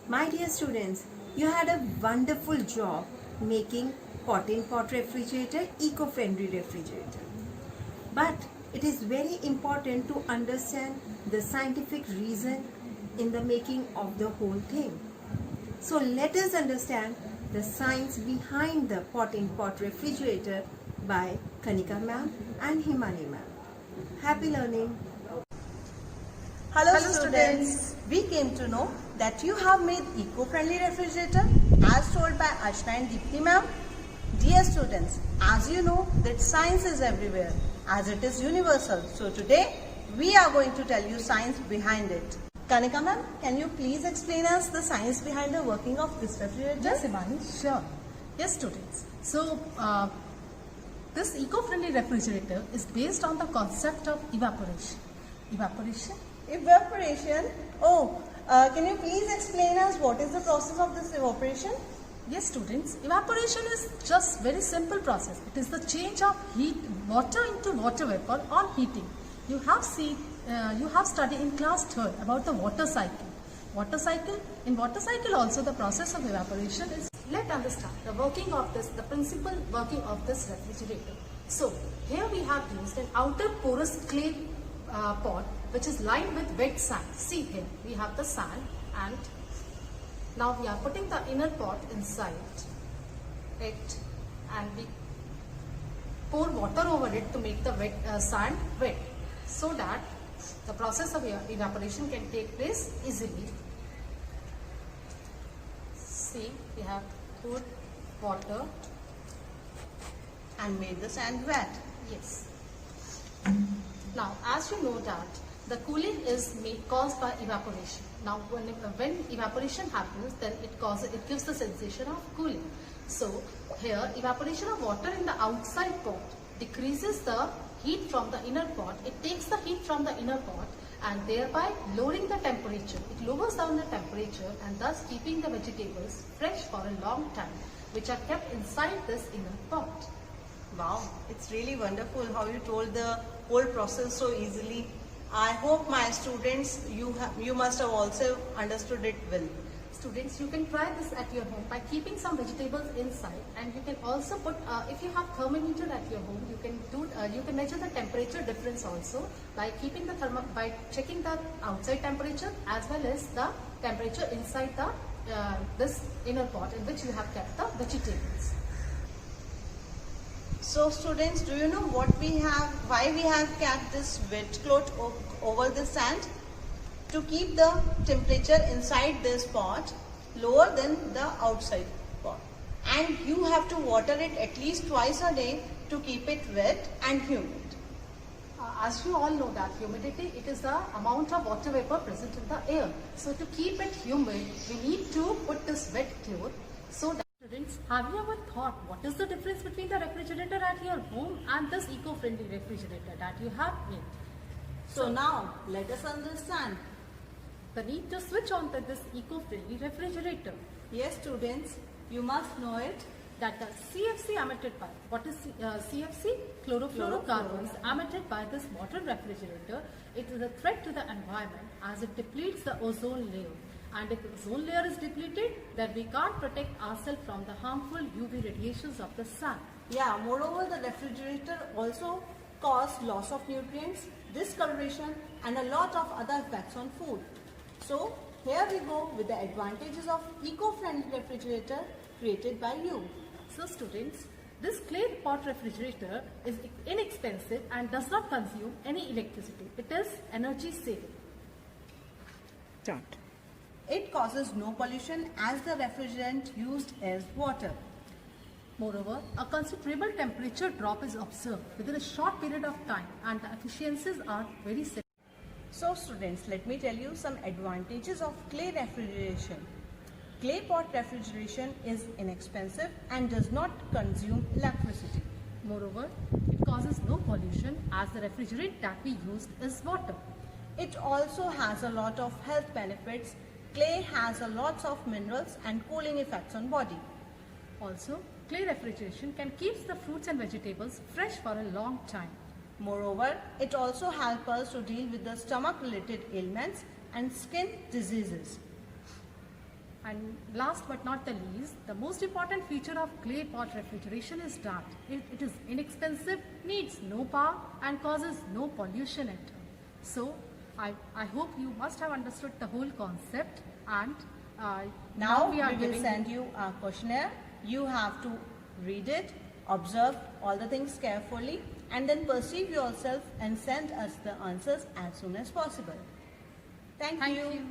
My dear students, you had a wonderful job making pot-in-pot refrigerator eco-friendly refrigerator. But it is very important to understand the scientific reason in the making of the whole thing. So let us understand the science behind the pot-in-pot refrigerator by Kanika ma'am and Himani ma'am. Happy learning! Hello students, we came to know that you have made eco-friendly refrigerator as told by Ashna and Deepthi ma'am. Dear students, as you know that science is everywhere as it is universal. So today we are going to tell you science behind it. Kanika ma'am, can you please explain us the science behind the working of this refrigerator? Yes, Imani, sure. Yes, students. So, this eco-friendly refrigerator is based on the concept of evaporation. Evaporation? Oh, can you please explain us what is the process of this evaporation? Yes, students. Evaporation is just very simple process. It is the change of heat, water into water vapor on heating. You have studied in class 3rd about the water cycle. In water cycle also the process of evaporation is. Let's understand the working of this, the principal working of this refrigerator. So, here we have used an outer porous clay pot which is lined with wet sand. See here, we have the sand and now we are putting the inner pot inside it and we pour water over it to make the sand wet so that the process of evaporation can take place easily. See, we have poured water And made the sand wet. Yes. Now, as you know that the cooling is caused by evaporation. Now, when evaporation happens, then it gives the sensation of cooling. So, here evaporation of water in the outside pot decreases the heat from the inner pot. It takes the heat from the inner pot and thereby lowering the temperature. It lowers down the temperature and thus keeping the vegetables fresh for a long time, which are kept inside this inner pot. Wow, it's really wonderful how you told the whole process so easily. I hope my students, you must have also understood it well. Students, you can try this at your home by keeping some vegetables inside, and you can also put, if you have thermometer at your home, you can measure the temperature difference also by keeping by checking the outside temperature as well as the temperature inside the this inner pot in which you have kept the vegetables. So students, do you know why we have kept this wet cloth over the sand? To keep the temperature inside this pot lower than the outside pot. And you have to water it at least twice a day to keep it wet and humid. As you all know that humidity, it is the amount of water vapor present in the air. So to keep it humid, we need to put this wet cloth so that. Students, have you ever thought what is the difference between the refrigerator at your home and this eco-friendly refrigerator that you have made? So now let us understand the need to switch on to this eco-friendly refrigerator. Yes students, you must know it. That the CFC emitted by, what is CFC? Chlorofluorocarbons emitted by this modern refrigerator. It is a threat to the environment as it depletes the ozone layer. And if the ozone layer is depleted, then we can't protect ourselves from the harmful UV radiations of the sun. Yeah, moreover the refrigerator also causes loss of nutrients, discoloration and a lot of other effects on food. So here we go with the advantages of eco-friendly refrigerator created by you. So students, this clay pot refrigerator is inexpensive and does not consume any electricity. It is energy saving. It causes no pollution as the refrigerant used is water. Moreover, a considerable temperature drop is observed within a short period of time and the efficiencies are very similar. So students, let me tell you some advantages of clay refrigeration. Clay pot refrigeration is inexpensive and does not consume electricity. Moreover, it causes no pollution as the refrigerant that we used is water. It also has a lot of health benefits. Clay has a lot of minerals and cooling effects on body. Also, clay refrigeration can keep the fruits and vegetables fresh for a long time. Moreover, it also helps us to deal with the stomach related ailments and skin diseases. And last but not the least, the most important feature of clay pot refrigeration is that it is inexpensive, needs no power and causes no pollution at all. So I hope you must have understood the whole concept, and Now we are we will giving send you a questionnaire. You have to read it, observe all the things carefully, and then perceive yourself and send us the answers as soon as possible. Thank Thank you. you.